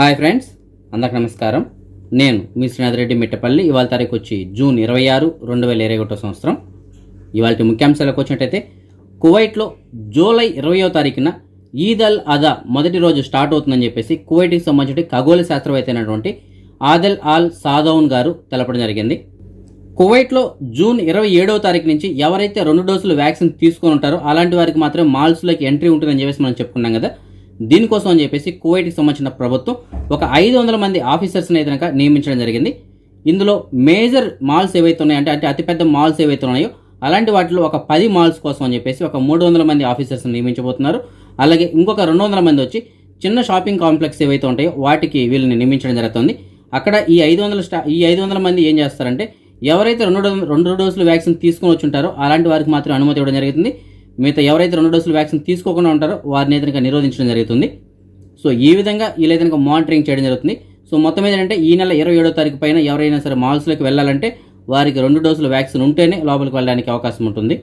Hi friends, అందరికి నమస్కారం. నేను మీ శ్రీనాథ్ రెడ్డి మిట్టపల్లి. ఇవాళ తారీఖు వచ్చి జూన్ 26, 2021 సంవత్సరం. ఇవాళ ముఖ్యాంశాలకు వచ్చినట్టయితే కువైట్లో జూలై 20వ తారీఖున ఈద్ అల్ అదా మొదటి రోజు స్టార్ట్ అవుతుందని చెప్పేసి కువైట్కి సంబంధించిన ఖగోళ శాస్త్రవేత్త అయినటువంటి ఆదెల్ ఆల్ సాదౌన్ గారు తెలపడం జరిగింది. కువైట్లో జూన్ 27వ తారీఖు నుంచి ఎవరైతే 2 డోసులు వ్యాక్సిన్ తీసుకొని ఉంటారో అలాంటి వారికి మాత్రం మాల్స్లోకి ఎంట్రీ ఉంటుందని చెప్పేసి మనం చెప్పుకున్నాం కదా. దీనికోసం అని చెప్పేసి కువైట్కి సంబంధించిన ప్రభుత్వం ఒక 500 మంది ఆఫీసర్స్ని అయితే కనుక నియమించడం జరిగింది. ఇందులో మేజర్ మాల్స్ ఏవైతే ఉన్నాయో అంటే అతిపెద్ద మాల్స్ ఏవైతే ఉన్నాయో అలాంటి వాటిలో ఒక 10 మాల్స్ కోసం అని చెప్పేసి ఒక 300 మంది ఆఫీసర్స్ని నియమించబోతున్నారు. అలాగే ఇంకొక 200 మంది వచ్చి చిన్న షాపింగ్ కాంప్లెక్స్ ఏవైతే ఉంటాయో వాటికి వీళ్ళని నియమించడం జరుగుతుంది. అక్కడ ఈ 500 మంది ఏం చేస్తారంటే ఎవరైతే 2 డోసులు వ్యాక్సిన్ తీసుకొని వచ్చి ఉంటారో అలాంటి వారికి మాత్రం అనుమతి ఇవ్వడం జరుగుతుంది. మిగతా ఎవరైతే 2 డోసులు వ్యాక్సిన్ తీసుకోకుండా ఉంటారో వారిని అయితే నిరోధించడం జరుగుతుంది. సో ఈ విధంగా వీళ్ళైతే మానిటరింగ్ చేయడం జరుగుతుంది. సో మొత్తం ఏంటంటే ఈ నెల 27వ తారీఖు పైన ఎవరైనా సరే మాల్స్లోకి వెళ్ళాలంటే వారికి 2 డోసుల వ్యాక్సిన్ ఉంటేనే లోపలికి వెళ్ళడానికి అవకాశం ఉంటుంది.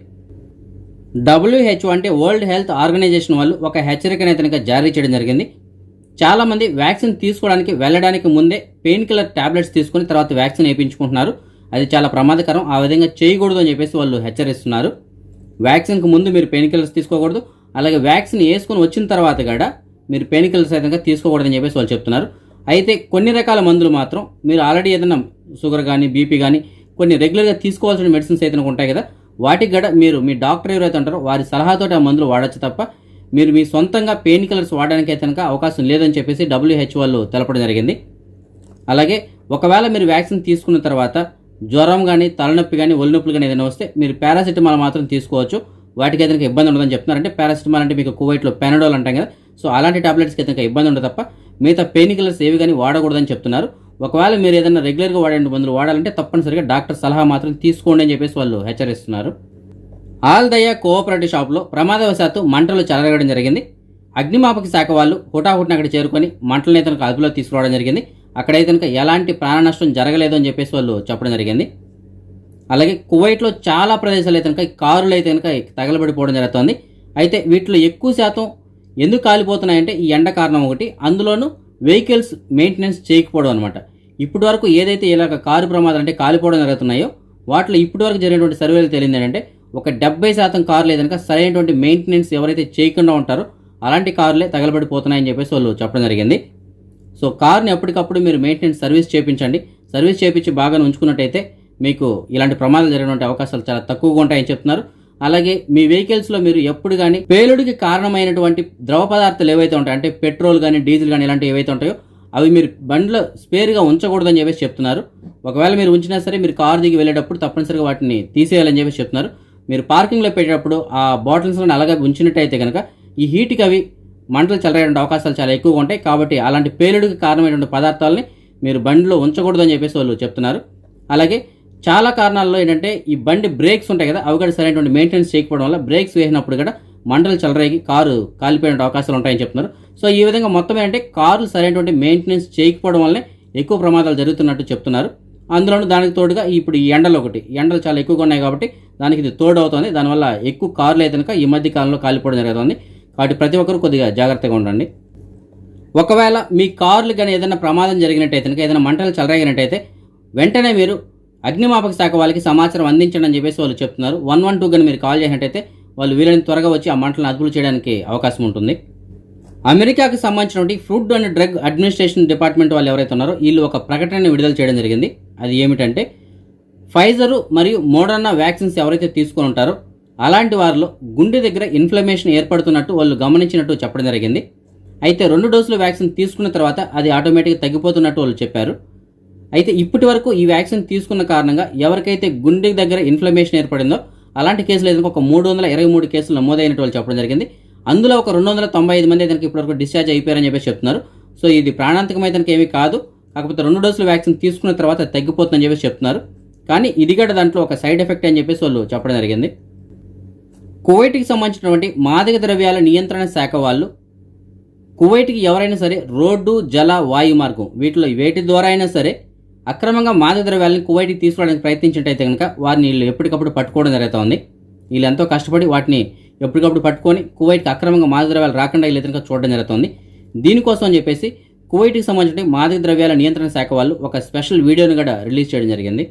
WHO అంటే వరల్డ్ హెల్త్ ఆర్గనైజేషన్ వాళ్ళు ఒక హెచ్చరికను అయితే జారీ చేయడం జరిగింది. చాలామంది వ్యాక్సిన్ తీసుకోవడానికి వెళ్ళడానికి ముందే పెయిన్ కిల్లర్ టాబ్లెట్స్ తీసుకుని తర్వాత వ్యాక్సిన్ వేయించుకుంటున్నారు. అది చాలా ప్రమాదకరం. ఆ విధంగా చేయకూడదు అని చెప్పేసి వాళ్ళు హెచ్చరిస్తున్నారు. వ్యాక్సిన్కి ముందు మీరు పెయిన్ కిల్లర్స్ తీసుకోకూడదు. అలాగే వ్యాక్సిన్ వేసుకొని వచ్చిన తర్వాత కూడా మీరు పెయిన్ కిల్లర్స్ అయితే తీసుకోకూడదని చెప్పేసి వాళ్ళు చెప్తున్నారు. అయితే కొన్ని రకాల మందులు మాత్రం మీరు ఆల్రెడీ ఏదైనా షుగర్ కానీ బీపీ కానీ కొన్ని రెగ్యులర్గా తీసుకోవాల్సిన మెడిసిన్స్ అయితే ఉంటాయి కదా, వాటికి కూడా మీరు మీ డాక్టర్ ఎవరైతే ఉంటారో వారి సలహాతో ఆ మందులు వాడచ్చు తప్ప మీరు మీ సొంతంగా పెయిన్ కిల్లర్స్ వాడడానికి అయితే అవకాశం లేదని చెప్పేసి WHO వాళ్ళు తెలపడం జరిగింది. అలాగే ఒకవేళ మీరు వ్యాక్సిన్ తీసుకున్న తర్వాత జ్వరం కానీ తలనొప్పి కానీ ఒళ్ళనొప్పులు కానీ ఏదైనా వస్తే మీరు పారాసిటమాల్ మాత్రం తీసుకోవచ్చు. వాటికి అయితే ఇబ్బంది ఉండదని చెప్తున్నారు. అంటే పారాసిటమాల్ అంటే మీకు కువైట్లో పెనడోల్ అంటాం కదా, సో అలాంటి టాబ్లెట్స్కి అయితే ఇబ్బంది ఉండదు తప్ప మిగతా పెయిన్ కిల్లర్స్ ఏవి కానీ వాడకూడదని చెప్తున్నారు. ఒకవేళ మీరు ఏదైనా రెగ్యులర్గా వాడే మందులు వాడాలంటే తప్పనిసరిగా డాక్టర్ సలహా మాత్రం తీసుకోండి అని చెప్పేసి వాళ్ళు హెచ్చరిస్తున్నారు. ఆల్ దయా కోఆపరేటివ్ షాప్లో ప్రమాదవశాత్తు మంటలు చెలరగడం జరిగింది. అగ్నిమాపక శాఖ వాళ్ళు హుటాహుటిన అక్కడ చేరుకొని మంటలను అయితే అదుపులో తీసుకురావడం జరిగింది. అక్కడైతే ఎలాంటి ప్రాణ నష్టం జరగలేదు అని చెప్పేసి వాళ్ళు చెప్పడం జరిగింది. అలాగే కువైట్లో చాలా ప్రదేశాలు అయితే కారులు అయితే తగలబడిపోవడం జరుగుతుంది. అయితే వీటిలో ఎక్కువ శాతం ఎందుకు కాలిపోతున్నాయంటే ఈ ఎండ కారణం ఒకటి, అందులోనూ వెహికల్స్ మెయింటెనెన్స్ చేయకపోవడం అనమాట. ఇప్పటి వరకు ఏదైతే ఇలాగ కారు ప్రమాదాలు అంటే కాలిపోవడం జరుగుతున్నాయో వాటిలో ఇప్పటి వరకు జరిగినటువంటి సర్వేలు తెలియదు ఏంటంటే ఒక 70% కార్లు ఏదైనా సరైనటువంటి మెయింటెనెన్స్ ఎవరైతే చేయకుండా ఉంటారో అలాంటి కార్లే తగలబడిపోతున్నాయని చెప్పేసి వాళ్ళు చెప్పడం జరిగింది. సో కార్ని ఎప్పటికప్పుడు మీరు మెయింటెనెన్స్ సర్వీస్ చేయించండి. సర్వీస్ చేయించి బాగా ఉంచుకున్నట్టయితే మీకు ఇలాంటి ప్రమాదాలు జరిగినటువంటి అవకాశాలు చాలా తక్కువగా ఉంటాయని చెప్తున్నారు. అలాగే మీ వెహికల్స్లో మీరు ఎప్పుడు కానీ పేలుడికి కారణమైనటువంటి ద్రవ పదార్థాలు ఏవైతే ఉంటాయో అంటే పెట్రోల్ కానీ డీజిల్ కానీ ఇలాంటివి ఏవైతే ఉంటాయో అవి మీరు బండిలో స్పేర్గా ఉంచకూడదని చెప్పేసి చెప్తున్నారు. ఒకవేళ మీరు ఉంచినా సరే మీరు కారు దిగి వెళ్ళేటప్పుడు తప్పనిసరిగా వాటిని తీసేయాలని చెప్పేసి చెప్తున్నారు. మీరు పార్కింగ్లో పెట్టేటప్పుడు ఆ బాటిల్స్ని అలాగే ఉంచినట్టయితే కనుక ఈ హీట్కి అవి మంటలు చెలరేటువంటి అవకాశాలు చాలా ఎక్కువగా ఉంటాయి. కాబట్టి అలాంటి పేలుడికి కారణమైనటువంటి పదార్థాలని మీరు బండిలో ఉంచకూడదు అని చెప్పేసి వాళ్ళు చెప్తున్నారు. అలాగే చాలా కారణాల్లో ఏంటంటే ఈ బండి బ్రేక్స్ ఉంటాయి కదా, అవి కూడా సరైనటువంటి మెయింటెనెన్స్ చేయకపోవడం వల్ల బ్రేక్స్ వేసినప్పుడు కూడా మంటలు చెలరేగి కారు కాలిపోయే అవకాశాలు ఉంటాయని చెప్తున్నారు. సో ఈ విధంగా మొత్తం ఏంటంటే కార్లు సరైనటువంటి మెయింటెనెన్స్ చేయకపోవడం వల్లనే ఎక్కువ ప్రమాదాలు జరుగుతున్నట్టు చెప్తున్నారు. అందులోనూ దానికి తోడుగా ఇప్పుడు ఈ ఎండలు చాలా ఎక్కువగా ఉన్నాయి కాబట్టి దానికి ఇది తోడు అవుతుంది. దానివల్ల ఎక్కువ కార్లు అయితే ఈ మధ్య కాలంలో కాలిపోవడం జరుగుతుంది. కాబట్టి ప్రతి ఒక్కరు కొద్దిగా జాగ్రత్తగా ఉండండి. ఒకవేళ మీ కార్లు కానీ ఏదైనా ప్రమాదం జరిగినట్టయితే ఏదైనా మంటలు చెలరేగినట్టయితే వెంటనే మీరు అగ్నిమాపక శాఖ వాళ్ళకి సమాచారం అందించండి అని చెప్పేసి వాళ్ళు చెప్తున్నారు. 112 కానీ మీరు కాల్ చేసినట్టయితే వాళ్ళు వీళ్ళని త్వరగా వచ్చి ఆ మంటలను అదుపులు చేయడానికి అవకాశం ఉంటుంది. అమెరికాకి సంబంధించినటువంటి food and drug administration department వాళ్ళు ఎవరైతే ఉన్నారో వీళ్ళు ఒక ప్రకటనని విడుదల చేయడం జరిగింది. అది ఏమిటంటే ఫైజర్ మరియు మోడర్నా వ్యాక్సిన్స్ ఎవరైతే తీసుకొని ఉంటారో అలాంటి వారిలో గుండె దగ్గర ఇన్ఫ్లమేషన్ ఏర్పడుతున్నట్టు వాళ్ళు గమనించినట్టు చెప్పడం జరిగింది. అయితే 2 డోసులు వ్యాక్సిన్ తీసుకున్న తర్వాత అది ఆటోమేటిక్గా తగ్గిపోతున్నట్టు వాళ్ళు చెప్పారు. అయితే ఇప్పటి వరకు ఈ వ్యాక్సిన్ తీసుకున్న కారణంగా ఎవరికైతే గుండె దగ్గర ఇన్ఫ్లమేషన్ ఏర్పడిందో అలాంటి కేసులు ఏదైనా ఒక 323 కేసులు నమోదైనట్టు వాళ్ళు చెప్పడం జరిగింది. అందులో ఒక 295 మంది అయితే ఇప్పటివరకు డిశ్చార్జ్ అయిపోయారని చెప్పేసి చెప్తున్నారు. సో ఇది ప్రాణాంతకమైతే ఏమీ కాదు, కాకపోతే 2 డోసులు వ్యాక్సిన్ తీసుకున్న తర్వాత తగ్గిపోతుందని చెప్పేసి చెప్తున్నారు. కానీ ఇది కూడా దాంట్లో ఒక సైడ్ ఎఫెక్ట్ అని చెప్పేసి వాళ్ళు చెప్పడం జరిగింది. కువైట్కి సంబంధించినటువంటి మాదక ద్రవ్యాల నియంత్రణ శాఖ వాళ్ళు కువైట్కి ఎవరైనా సరే రోడ్డు జల వాయు మార్గం వీటిలో వేటి ద్వారా అయినా సరే అక్రమంగా మాదక ద్రవ్యాలను కువైట్కి తీసుకురావడానికి ప్రయత్నించినట్టయితే కనుక వారిని వీళ్ళు ఎప్పటికప్పుడు పట్టుకోవడం జరుగుతుంది. వీళ్ళు ఎంతో కష్టపడి వాటిని ఎప్పటికప్పుడు పట్టుకొని కువైట్కి అక్రమంగా మాదక ద్రవ్యాలు రాకుండా వీళ్ళు చూడడం జరుగుతుంది. దీనికోసం అని చెప్పేసి కువైట్కి సంబంధించిన మాదక ద్రవ్యాల నియంత్రణ శాఖ వాళ్ళు ఒక స్పెషల్ వీడియోని కూడా రిలీజ్ చేయడం జరిగింది.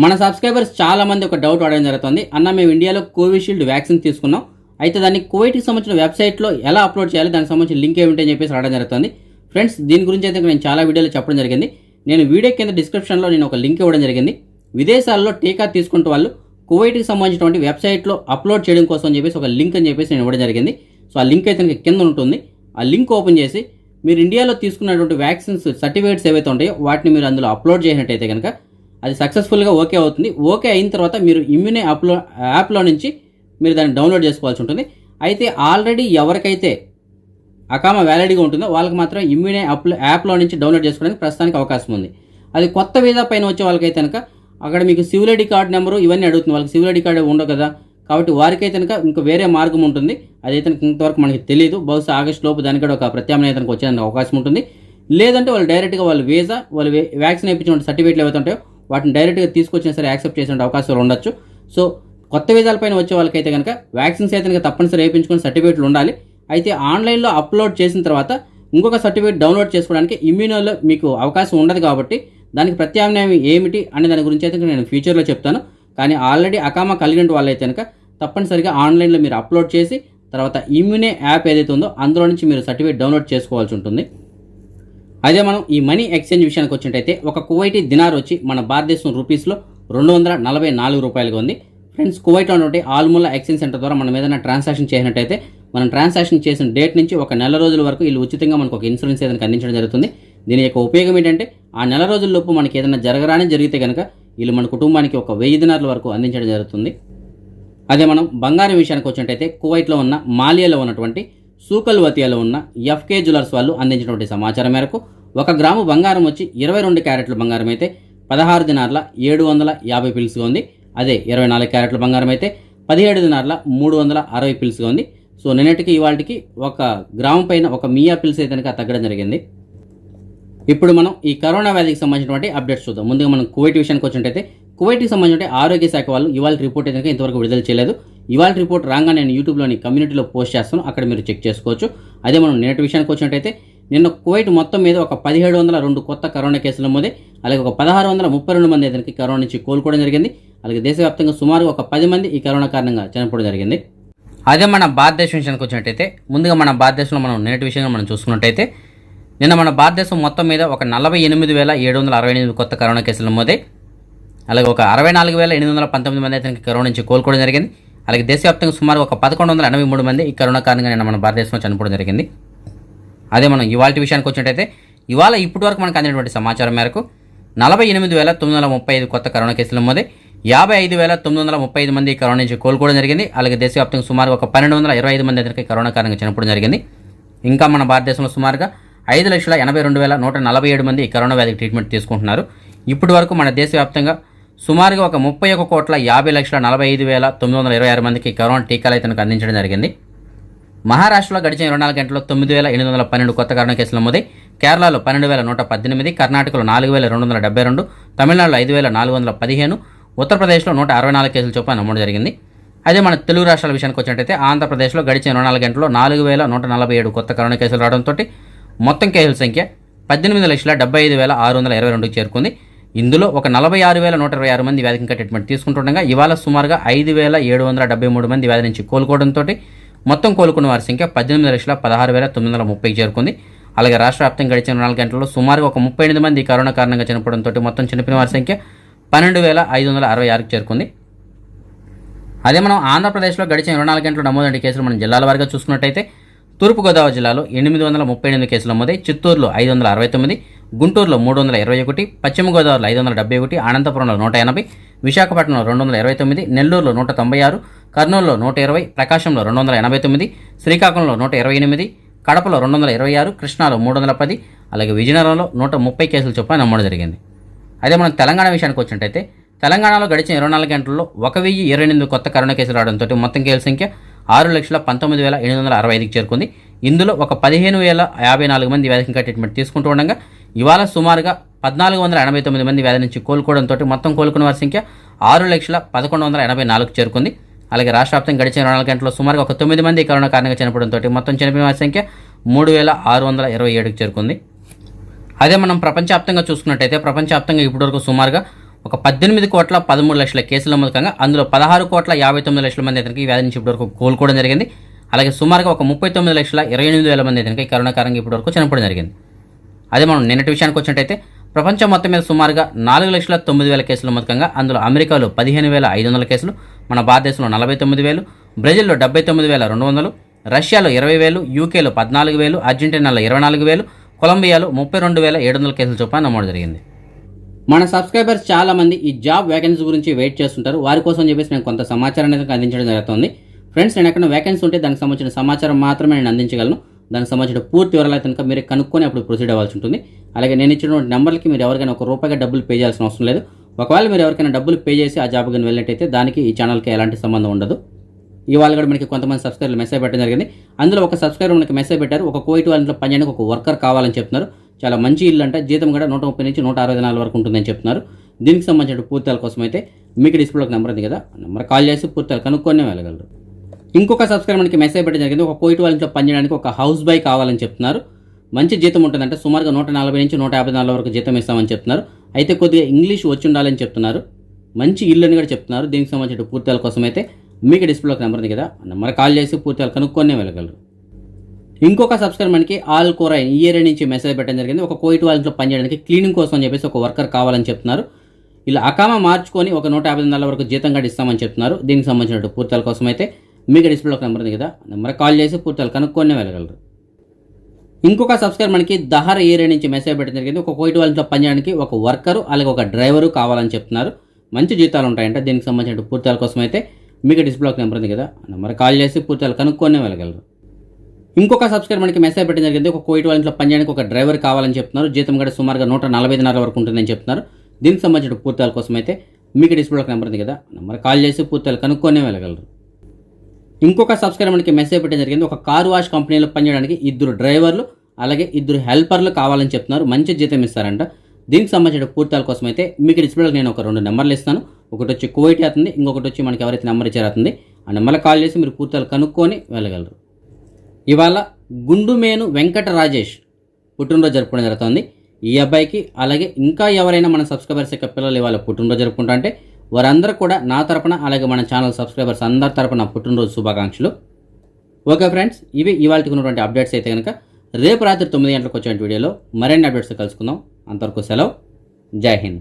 మన సబ్స్క్రైబర్స్ చాలా మంది ఒక డౌట్ అడగడం జరుగుతుంది. అన్న మేము ఇండియాలో కోవిషీల్డ్ వ్యాక్సిన్ తీసుకున్నాం, అయితే దాన్ని కువైట్కి సంబంధించిన వెబ్సైట్లో ఎలా అప్లోడ్ చేయాలి, దానికి సంబంధించిన లింక్ ఏమిటి అని చెప్పేసి అడగడం జరుగుతుంది. ఫ్రెండ్స్, దీని గురించి అయితే నేను చాలా వీడియోలు చెప్పడం జరిగింది. నేను వీడియో కింద డిస్క్రిప్షన్లో నేను ఒక లింక్ ఇవ్వడం జరిగింది. విదేశాల్లో టీకా తీసుకుంటూ వాళ్ళు కువైట్కి సంబంధించినటువంటి వెబ్సైట్లో అప్లోడ్ చేయడం కోసం అని చెప్పేసి ఒక లింక్ అని చెప్పేసి నేను ఇవ్వడం జరిగింది. సో ఆ లింక్ అయితే కింద ఉంటుంది. ఆ లింక్ ఓపెన్ చేసి మీరు ఇండియాలో తీసుకున్నటువంటి వ్యాక్సిన్స్ సర్టిఫికేట్స్ ఏవైతే ఉంటాయో వాటిని మీరు అందులో అప్లోడ్ చేసినట్టయితే కనుక అది సక్సెస్ఫుల్గా ఓకే అవుతుంది. ఓకే అయిన తర్వాత మీరు ఇమ్యూనే యాప్లో నుంచి మీరు దాన్ని డౌన్లోడ్ చేసుకోవాల్సి ఉంటుంది. అయితే ఆల్రెడీ ఎవరికైతే అకామా వ్యాలిడ్గా ఉంటుందో వాళ్ళకి మాత్రం ఇమ్యూనే యాప్లో నుంచి డౌన్లోడ్ చేసుకోవడానికి ప్రస్తుతానికి అవకాశం ఉంది. అది కొత్త వీసా పైన వచ్చే వాళ్ళకైతే కనుక అక్కడ మీకు సివిల్ ఐడి కార్డు నెంబరు ఇవన్నీ అడుగుతుంది. వాళ్ళకి సివిల్ ఐడి కార్డు ఉండవు కదా, కాబట్టి వారికైతే కనుక ఇంకా వేరే మార్గం ఉంటుంది. అదైతే ఇంతవరకు మనకి తెలియదు. బహుశా ఆగస్టు లోపు దానికి కూడా ఒక ప్రత్యామ్నాయానికి వచ్చేందుకు అవకాశం ఉంటుంది. లేదంటే వాళ్ళు డైరెక్ట్గా వాళ్ళ వీసా వాళ్ళు వ్యాక్సిన్ వేయించిన సర్టిఫికేట్లు ఏవైతే ఉంటాయో వాటిని డైరెక్ట్గా తీసుకొచ్చినా సరే యాక్సెప్ట్ చేసే అవకాశాలు ఉండొచ్చు. సో కొత్త వీసాలపైన వచ్చే వాళ్ళకైతే కనుక వ్యాక్సిన్స్ అయితే కనుక తప్పనిసరి వేయించుకుని సర్టిఫికేట్లు ఉండాలి. అయితే ఆన్లైన్లో అప్లోడ్ చేసిన తర్వాత ఇంకొక సర్టిఫికేట్ డౌన్లోడ్ చేసుకోవడానికి ఇమ్యూనోలో మీకు అవకాశం ఉండదు. కాబట్టి దానికి ప్రత్యామ్నాయం ఏమిటి అనే దాని గురించి అయితే నేను ఫ్యూచర్లో చెప్తాను. కానీ ఆల్రెడీ అకామా కలిగిన వాళ్ళైతే కనుక తప్పనిసరిగా ఆన్లైన్లో మీరు అప్లోడ్ చేసి తర్వాత ఇమ్యూనే యాప్ ఏదైతే ఉందో అందులో నుంచి మీరు సర్టిఫికేట్ డౌన్లోడ్ చేసుకోవాల్సి ఉంటుంది. అదే మనం ఈ మనీ ఎక్స్చేంజ్ విషయానికి వచ్చినట్టయితే ఒక కువైటీ దినార్ వచ్చి మన భారతదేశం రూపీస్లో 244 రూపాయలుగా ఉంది. ఫ్రెండ్స్, కువైట్లో ఉన్నటువంటి ఆల్ముల్లా ఎక్స్చేంజ్ సెంటర్ ద్వారా మనం ఏదైనా ట్రాన్సాక్షన్ చేసినట్టయితే మనం ట్రాన్సాక్షన్ చేసిన డేట్ నుంచి ఒక నెల రోజుల వరకు వీళ్ళు ఉచితంగా మనకు ఒక ఇన్సూరెన్స్ ఏదైనా అందించడం జరుగుతుంది. దీని యొక్క ఉపయోగం ఏంటంటే ఆ నెల రోజుల్లోపు మనకి ఏదైనా జరగరానే జరిగితే కనుక వీళ్ళు మన కుటుంబానికి ఒక 1000 దినార్ల వరకు అందించడం జరుగుతుంది. అదే మనం బంగారం విషయానికి వచ్చినట్టయితే కువైట్లో ఉన్న మాలియాలో ఉన్నటువంటి సూకల్వతియాలో ఉన్న ఎఫ్కే జ్యువెలర్స్ వాళ్ళు అందించినటువంటి సమాచారం మేరకు 1 గ్రాము బంగారం వచ్చి 22 క్యారెట్ల బంగారం అయితే 16 దినార్ల 750 పిల్స్గా ఉంది. అదే 24 క్యారెట్ల బంగారం అయితే 17 దినార్ల 360 పిల్స్గా ఉంది. సో నిన్నటికి ఇవాళకి 1 గ్రాము పైన 1 మియా పిల్స్ అయితే కనుక తగ్గడం జరిగింది. ఇప్పుడు మనం ఈ కరోనా వ్యాధికి సంబంధించినటువంటి అప్డేట్స్ చూద్దాం. ముందుగా మనం కువైట్ విషయానికి వచ్చినట్టయితే కువైట్కి సంబంధించిన ఆరోగ్య శాఖ వాళ్ళు ఇవాళ రిపోర్ట్ అయితే ఇంతవరకు విడుదల చేయలేదు. ఇవాళ రిపోర్ట్ రాగా నేను యూట్యూబ్లోని కమ్యూనిటీలో పోస్ట్ చేస్తాను, అక్కడ మీరు చెక్ చేసుకోవచ్చు. అదే మనం నేటి విషయానికి వచ్చినట్టయితే నిన్న కువైట్ మొత్తం మీద ఒక 1702 కొత్త కరోనా కేసులు నమోదే, అలాగే ఒక 1632 మంది అయితే కరోనా నుంచి కోలుకోవడం జరిగింది. అలాగే దేశవ్యాప్తంగా సుమారుగా ఒక 10 మంది ఈ కరోనా కారణంగా చనిపోవడం జరిగింది. అదే మన భారతదేశం విషయానికి వచ్చినట్టయితే ముందుగా మన భారతదేశంలో మనం నేటి విషయంగా మనం చూసుకున్నట్టయితే నిన్న మన భారతదేశం మొత్తం మీద ఒక 48,768 కొత్త కరోనా కేసులు నమోదే, అలాగే ఒక 64,819 మంది అయితే కరోనా నుంచి కోలుకోవడం జరిగింది. అలాగే దేశవ్యాప్తంగా సుమారు ఒక 1183 మంది ఈ కరోనా కారణంగా నిన్న మన భారతదేశంలో చనిపోవడం జరిగింది. అదే మనం ఇవాళ విషయానికి వచ్చినట్టయితే ఇవాళ ఇప్పటి వరకు మనకు అందినటువంటి సమాచారం మేరకు 48,935 కొత్త కరోనా కేసులు నమోదే, 55,935 మంది కరోనా నుంచి కోలుకోవడం జరిగింది. అలాగే దేశవ్యాప్తంగా సుమారు ఒక 1225 మంది అయితే కరోనా కారణంగా చనిపోవడం జరిగింది. ఇంకా మన భారతదేశంలో సుమారుగా 5,82,147 మంది ఈ కరోనా వ్యాధికి ట్రీట్మెంట్ తీసుకుంటున్నారు. ఇప్పటి వరకు మన దేశవ్యాప్తంగా సుమారుగా ఒక 31,50,45,926 మందికి కరోనా టీకాలు అయితే అందించడం జరిగింది. మహారాష్ట్రలో గడిచిన 24 గంటల్లో 9,812 కొత్త కరోనా కేసులు నమోదై, కేరళలో 12,118, కర్ణాటకలో 4,272, తమిళనాడులో 5,415, ఉత్తరప్రదేశ్లో 164 కేసులు చొప్పున నమోదు జరిగింది. అదే మన తెలుగు రాష్ట్రాల విషయానికి వచ్చినట్టయితే ఆంధ్రప్రదేశ్లో గడిచిన 24 గంటల్లో 4,147 కొత్త కరోనా కేసులు రావడంతో మొత్తం కేసుల సంఖ్య 18,75,622కి చేరుకుంది. ఇందులో ఒక 46,126 మంది వ్యాధికి ఇంకా ట్రీట్మెంట్ తీసుకుంటుండగా ఇవాళ సుమారుగా 5,773 మంది వ్యాధి నుంచి కోలుకోవడంతో మొత్తం కోలుకున్న వారి సంఖ్య 18,16,930కి చేరుకుంది. అలాగే రాష్ట్ర వ్యాప్తంగా గడిచిన 4 గంటల్లో సుమారుగా ఒక 38 మంది కరోనా కారణంగా చనిపోవడంతో మొత్తం చనిపోయిన వారి సంఖ్య 12,566కి చేరుకుంది. అదే మనం ఆంధ్రప్రదేశ్లో గడిచిన 24 గంటలు నమోదైన కేసులు మనం జిల్లాల వారీగా చూసుకున్నట్టయితే తూర్పుగోదావరి జిల్లాలో 838 కేసులు నమోదై, చిత్తూరులో 569, గుంటూరులో 321, పశ్చిమ గోదావరిలో 571, అనంతపురంలో 180, విశాఖపట్నంలో 229, నెల్లూరులో 196, కర్నూలులో 120, ప్రకాశంలో 289, శ్రీకాకుళంలో 128, కడపలో 226, కృష్ణాలో 310, అలాగే విజయనగరంలో 130 కేసులు చొప్పున నమోదు జరిగింది. అదే మనం తెలంగాణ విషయానికి వచ్చినట్టయితే తెలంగాణలో గడిచిన 24 గంటల్లో 1,028 కొత్త కరోనా కేసులు రావడంతో మొత్తం కేసుల సంఖ్య 6,19,865కి చేరుకుంది. ఇందులో ఒక 15,054 మంది వ్యాధికి ఇంకా ట్రీట్మెంట్ తీసుకుంటూ ఉండగా ఇవాళ సుమారుగా 1,489 మంది వ్యాధి నుంచి కోలుకోవడంతో మొత్తం కోలుకున్న వారి సంఖ్య 6,11,184కి చేరుకుంది. అలాగే రాష్ట్ర వ్యాప్తంగా గడిచిన 24 గంటల్లో సుమారుగా ఒక 9 మంది కరోనా కారణంగా చనిపోవడంతో మొత్తం చనిపోయిన వారి సంఖ్య 3,627కి చేరుకుంది. అదే మనం ప్రపంచవ్యాప్తంగా చూసుకున్నట్టయితే ప్రపంచవ్యాప్తంగా ఇప్పటివరకు సుమారుగా ఒక 18,13,00,000 కేసుల నమోదుకంగా అందులో 16,59,00,000 మంది అతనికి ఈ వ్యాధి నుంచి ఇప్పటివరకు కోలుకోవడం జరిగింది. అలాగే సుమారుగా ఒక 39,28,000 మంది అతనికి కరోనా కారణంగా ఇప్పటివరకు చనిపోవడం జరిగింది. అదే మనం నిన్నటి విషయానికి వచ్చినట్టయితే ప్రపంచం మొత్తం మీద సుమారుగా 4,09,000 కేసుల నమోదుకంగా అందులో అమెరికాలో 15,500 కేసులు, మన భారతదేశంలో 49,000, బ్రెజిల్లో 79,200, రష్యాలో 20,000, యూకేలో 14,000, అర్జెంటీనాలో 24,000, కొలంబియాలో 32,700 కేసుల చొప్పున నమోదు జరిగింది. మన సబ్స్క్రైబర్స్ చాలా మంది ఈ జాబ్ వేకెన్సీ గురించి వెయిట్ చేస్తుంటారు. వారి కోసం చెప్పేసి నేను కొంత సమాచారం అనేది అందించడం జరుగుతుంది. ఫ్రెండ్స్, నేను ఎక్కడ వేకెన్సీ ఉంటే దానికి సంబంధించిన సమాచారం మాత్రమే నేను అందించగలను. దానికి సంబంధించిన పూర్తి వివరాలు కనుక మీరు కనుక్కొని అప్పుడు ప్రొసీడ్ అవ్వాల్సి ఉంటుంది. అలాగే నేను ఇచ్చినటువంటి నెంబర్కి మీరు ఎవరికైనా ₹1 డబ్బులు పే చేయాల్సిన అవసరం లేదు. ఒకవేళ మీరు ఎవరికైనా డబ్బులు పే చేసి ఆ జాబ్ కానీ వెళ్ళినట్టయితే దానికి ఈ ఛానల్కి ఎలాంటి సంబంధం ఉండదు. ఇవాళ కూడా మనకి కొంతమంది సబ్స్క్రైబర్లు మెసేజ్ పెట్టడం జరిగింది. అందులో ఒక సబ్స్క్రైబర్ మనకి మెసేజ్ పెట్టారు, ఒక కోవిడ్ వాళ్ళలో పనిచేయడానికి ఒక వర్కర్ కావాలని చెప్తున్నారు. చాలా మంచి ఇల్లు అంటే జీతం కూడా 130 నుంచి 164 వరకు ఉంటుందని చెప్తున్నారు. దీనికి సంబంధించిన పూర్తిల కోసం అయితే మీకు డిస్ప్లేలో నెంబర్ ఉంది కదా, నెంబర్ కాల్ చేసి పూర్తిలు కనుక్కొని వెళ్ళగలరు. ఇంకొక సబ్స్క్రైబర్ మనకి మెసేజ్ పెట్టడం జరిగింది, ఒక కోవిడ్ వాళ్ళలో పనిచేయడానికి ఒక హౌస్ బాయ్ కావాలని చెప్తున్నారు. మంచి జీతం ఉంటుందంటే సుమారుగా 140 నుంచి 154 వరకు జీతం ఇస్తామని చెప్తున్నారు. అయితే కొద్దిగా ఇంగ్లీష్ వచ్చి ఉండాలని చెప్తున్నారు. మంచి ఇల్లు అని కూడా చెప్తున్నారు. దీనికి సంబంధించిన పూర్తిల కోసం అయితే మీకు డిస్ప్లేలో నెంబర్ ఉంది కదా, నెంబర్ కాల్ చేసి పూర్తిగా కనుక్కొని వెళ్ళగలరు. ఇంకొక సబ్స్క్రైబర్ మనకి ఆల్ కోరైన్ ఈ ఏరియా నుంచి మెసేజ్ పెట్టడం జరిగింది, ఒక కోవిడ్ వాళ్ళలో పనిచేయడానికి క్లీనింగ్ కోసం అని చెప్పేసి ఒక వర్కర్ కావాలని చెప్తున్నారు. ఇలా అకామా మార్చుకొని ఒక 150 వరకు జీతం కూడా ఇస్తామని చెప్తున్నారు. దీనికి సంబంధించిన పూర్తిల కోసం అయితే మీకు డిస్ప్లేలో నెంబర్ ఉంది కదా, నెంబర్ కాల్ చేసి పూర్తిగా కనుక్కొని వెళ్ళగలరు. ఇంకొక సబ్స్క్రైబర్ మనకి దహర్ ఏరియా నుంచి మెసేజ్ పెట్టడం జరిగింది, ఒక కోవిడ్ వాళ్ళతో పనిచేయడానికి ఒక వర్కరు అలాగే ఒక డ్రైవరు కావాలని చెప్తున్నారు. మంచి జీతాలు ఉంటాయంట. దీనికి సంబంధించిన పూర్తిల కోసం అయితే మీకు డిస్ప్లేలో నెంబర్ ఉంది కదా, నెంబర్ కాల్ చేసి పూర్తిగా కనుక్కొని వెళ్ళగలరు. ఇంకొక సబ్స్క్రైబర్ మనకి మెసేజ్ పెట్టడం జరిగింది, ఒక కోవిడ్ వాళ్ళలో పనిచేయడానికి ఒక డ్రైవర్ కావాలని చెప్తున్నారు. జీతం కూడా సుమారుగా 145 వరకు ఉంటుందని చెప్తున్నారు. దీనికి సంబంధించిన పూర్తిల కోసం అయితే మీకు డిస్ప్లేలో నెంబర్ ఉంది కదా, నెంబర్ కాల్ చేసి పూర్తిగా కనుక్కొని వెళ్ళగలరు. ఇంకొక సబ్స్క్రైబర్ మనకి మెసేజ్ పెట్టడం జరిగింది, ఒక కార్ వాష్ కంపెనీలో పనిచేయడానికి 2 డ్రైవర్లు అలాగే 2 హెల్పర్లు కావాలని చెప్తున్నారు. మంచి జీతం ఇస్తారంట. దీనికి సంబంధించిన పూర్తిల కోసం అయితే మీకు డిస్ప్లేలో నేను ఒక 2 నెంబర్లు ఇస్తాను. ఒకటి వచ్చి కువైట్ అవుతుంది, ఇంకొకటి వచ్చి మనకి ఎవరైతే నెంబర్ ఇచ్చారవుతుంది. ఆ నెంబర్లో కాల్ చేసి మీరు పూర్తిగా కనుక్కొని వెళ్ళగలరు. ఇవాళ గుండుమేను వెంకట రాజేష్ పుట్టినరోజు జరుపుకోవడం జరుగుతుంది. ఈ అబ్బాయికి అలాగే ఇంకా ఎవరైనా మన సబ్స్క్రైబర్స్ యొక్క పిల్లలు ఇవాళ పుట్టినరోజు జరుపుకుంటా అంటే వారందరూ కూడా నా తరపున అలాగే మన ఛానల్ సబ్స్క్రైబర్స్ అందరి తరపున పుట్టినరోజు శుభాకాంక్షలు. ఓకే ఫ్రెండ్స్, ఇవి ఇవాళకి ఉన్నటువంటి అప్డేట్స్. అయితే కనుక రేపు రాత్రి 9 గంటలకు వచ్చే వీడియోలో మరిన్ని అప్డేట్స్ కలుసుకుందాం. అంతవరకు సెలవు. జై హింద్.